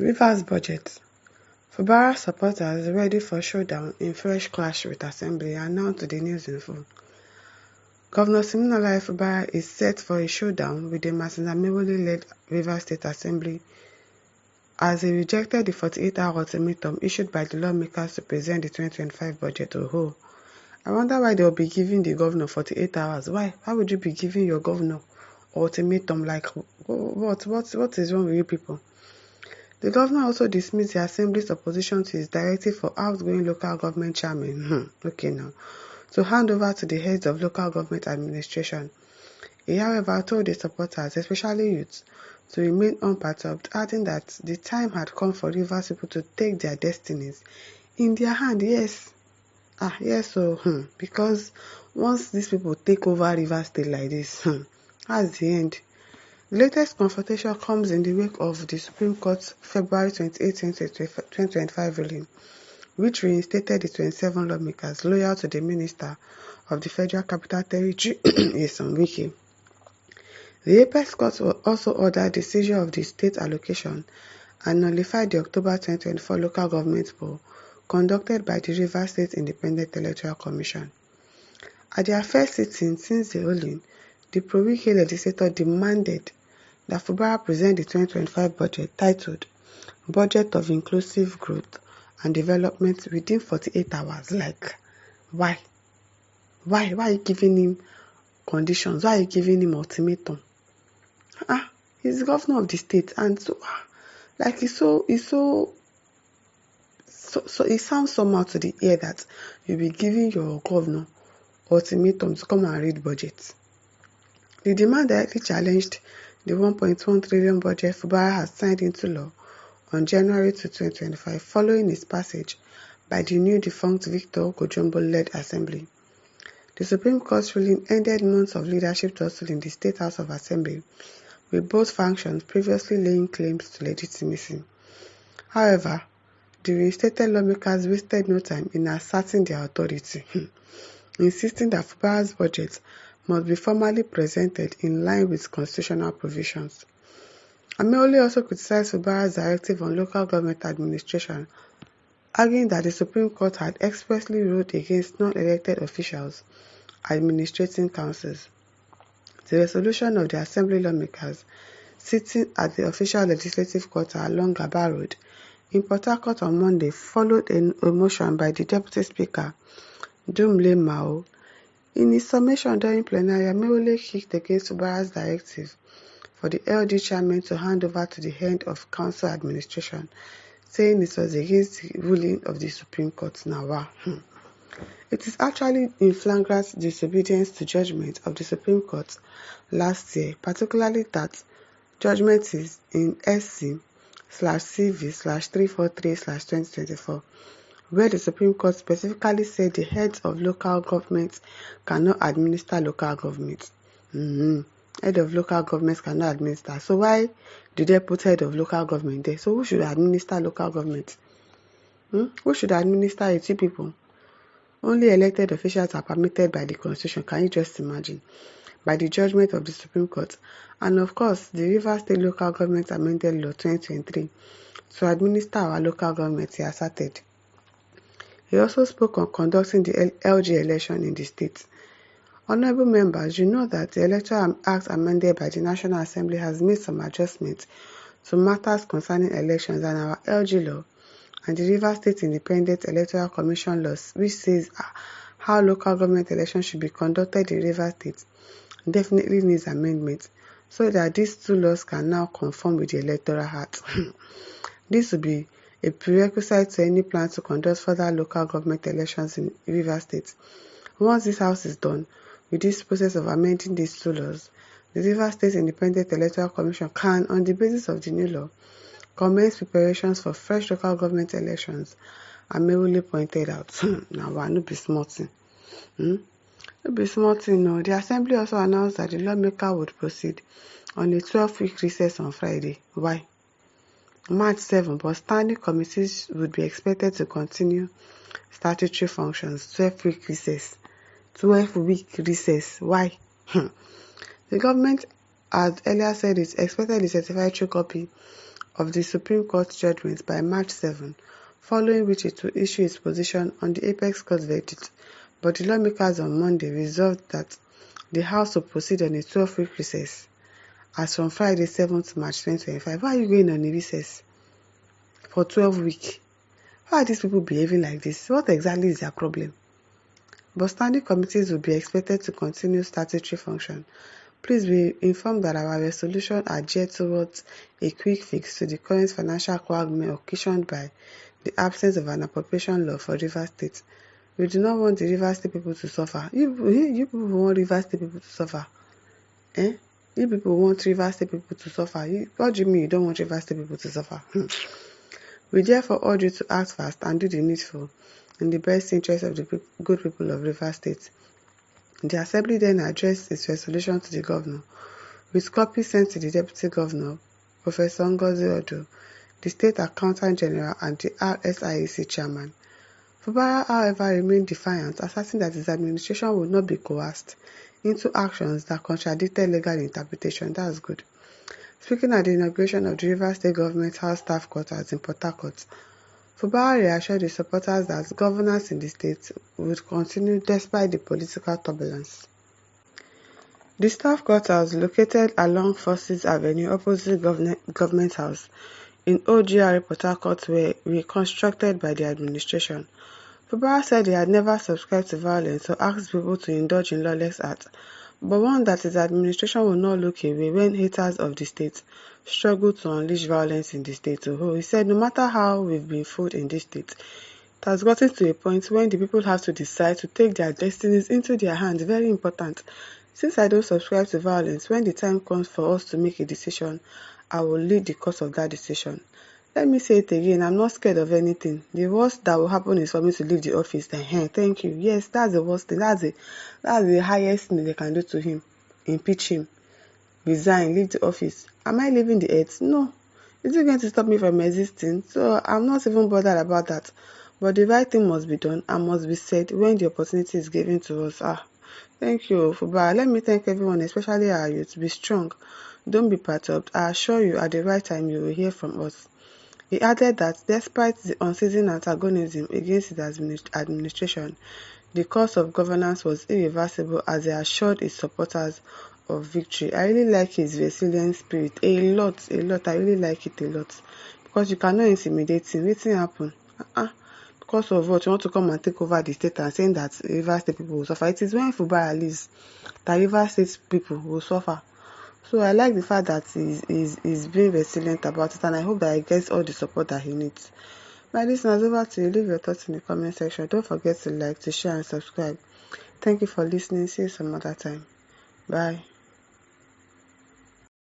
Rivers budget. Fubara supporters ready for showdown in fresh clash with Assembly, announced to the News Info. Governor Siminalayi Fubara is set for a showdown with the Masinamewole-led Rivers State Assembly as he rejected the 48-hour ultimatum issued by the lawmakers to present the 2025 budget. I wonder why they will be giving the governor 48 hours. Why? Why would you be giving your governor ultimatum? Like, what is wrong with you people? The governor also dismissed the Assembly's opposition to his directive for outgoing local government chairmen to hand over to the heads of local government administration. He, however, told his supporters, especially youths, to remain unperturbed, adding that the time had come for Rivers people to take their destinies in their hand. Because once these people take over Rivers State like this, that's the end. The latest confrontation comes in the wake of the Supreme Court's February 28, 2025 ruling, which reinstated the 27 lawmakers loyal to the Minister of the Federal Capital Territory, Yeson Wike. The Apex Court also ordered the seizure of the state allocation and nullified the October 2024 local government poll conducted by the Rivers State Independent Electoral Commission. At their first sitting since the ruling, the pro-Wike legislator demanded that Fubara present the 2025 budget titled Budget of Inclusive Growth and Development within 48 hours. Like, why? Why are you giving him conditions? Why are you giving him ultimatum? He's the governor of the state, and so it sounds somehow to the ear that you'll be giving your governor ultimatum to come and read budget. The demand directly challenged the 1.1 trillion budget Fubara has signed into law on January 2, 2025, following its passage by the new defunct Victor Gojombo-led Assembly. The Supreme Court's ruling ended months of leadership tussle in the State House of Assembly, with both factions previously laying claims to legitimacy. However, the reinstated lawmakers wasted no time in asserting their authority, insisting that Fubara's budget must be formally presented in line with constitutional provisions. Ameole also criticized Fubara's directive on local government administration, arguing that the Supreme Court had expressly ruled against non-elected officials administrating councils. The resolution of the Assembly lawmakers sitting at the official legislative quarter along Gaba Road in Port Harcourt on Monday followed a motion by the Deputy Speaker, Dumle Mao. In his summation during plenary, Ameole kicked against Fubara's directive for the LD chairman to hand over to the head of council administration, saying it was against the ruling of the Supreme Court. It is actually in flagrant disobedience to judgment of the Supreme Court last year, particularly that judgment is in SC/CV/343/2024, where the Supreme Court specifically said the heads of local governments cannot administer local government. Head of local governments cannot administer. So why did they put head of local government there? So who should administer local government? Who should administer it? You people. Only elected officials are permitted by the Constitution, can you just imagine, by the judgment of the Supreme Court, and of course the Rivers State Local Government Amended Law 2023 to administer our local government, he asserted. He also spoke on conducting the LG election in the state. Honorable members, you know that the Electoral Act amended by the National Assembly has made some adjustments to matters concerning elections and our LG law and the Rivers State Independent Electoral Commission laws, which says how local government elections should be conducted in Rivers State, definitely needs amendment so that these two laws can now conform with the Electoral Act. This will be a prerequisite to any plan to conduct further local government elections in Rivers State. Once this House is done with this process of amending these two laws, the Rivers State Independent Electoral Commission can, on the basis of the new law, commence preparations for fresh local government elections, Ameole pointed out. Now, no be small thing. No be small thing, no. The Assembly also announced that the lawmaker would proceed on a 12-week recess on Friday. Why? March 7, but standing committees would be expected to continue statutory functions. 12-week recess. 12-week recess. Why? The government had earlier said it expected the certified true copy of the Supreme Court judgment by March 7, following which it will issue its position on the Apex Court verdict. But the lawmakers on Monday resolved that the House will proceed on a 12-week recess as from Friday 7th March 2025. Why are you going on a recess for 12 weeks? Why are these people behaving like this? What exactly is their problem? But standing committees will be expected to continue statutory function. Please be informed that our resolution are geared towards a quick fix to the current financial quagmire occasioned by the absence of an appropriation law for Rivers State. We do not want the Rivers State people to suffer. You people want Rivers State people to suffer. You people want Rivers State people to suffer. What do you mean you don't want Rivers State people to suffer? We therefore urge you to act fast and do the needful in the best interest of the good people of Rivers State. The Assembly then addressed its resolution to the Governor, with copies sent to the Deputy Governor, Professor Ngozi Odo, the State Accountant General and the RSIEC Chairman. Fubara, however, remained defiant, asserting that his administration would not be coerced into actions that contradicted legal interpretation. That's good. Speaking at the inauguration of the Rivers State Government House Staff Quarters in Port Harcourt, Fubara reassured his supporters that governance in the state would continue despite the political turbulence. The staff quarters, located along Forces Avenue opposite Government House in OGR Port Harcourt, were reconstructed by the administration. Fubara said he had never subscribed to violence or asked people to indulge in lawless acts, but warned that his administration will not look away when haters of the state struggle to unleash violence in the state. He said, no matter how we've been fooled in this state, it has gotten to a point when the people have to decide to take their destinies into their hands. Very important. Since I don't subscribe to violence, when the time comes for us to make a decision, I will lead the course of that decision. Let me say it again, I'm not scared of anything. The worst that will happen is for me to leave the office. Thank you. Yes, that's the worst thing. That's the highest thing they can do to him. Impeach him. Resign. Leave the office. Am I leaving the earth? No. Is it going to stop me from existing? So I'm not even bothered about that. But the right thing must be done and must be said when the opportunity is given to us. Thank you, Fubara. Let me thank everyone, especially our youth. Be strong. Don't be perturbed. I assure you, at the right time, you will hear from us. He added that despite the unceasing antagonism against his administration, the course of governance was irreversible as he assured his supporters of victory. I really like his resilient spirit a lot. I really like it a lot because you cannot intimidate him. Wetin happen? Because of what? You want to come and take over the state and saying that Rivers State people will suffer. It is when Fubara leaves that Rivers State people will suffer. So I like the fact that he's being resilient about it, and I hope that he gets all the support that he needs. My listeners, over to you. Leave your thoughts in the comment section. Don't forget to like, to share, and subscribe. Thank you for listening. See you some other time. Bye.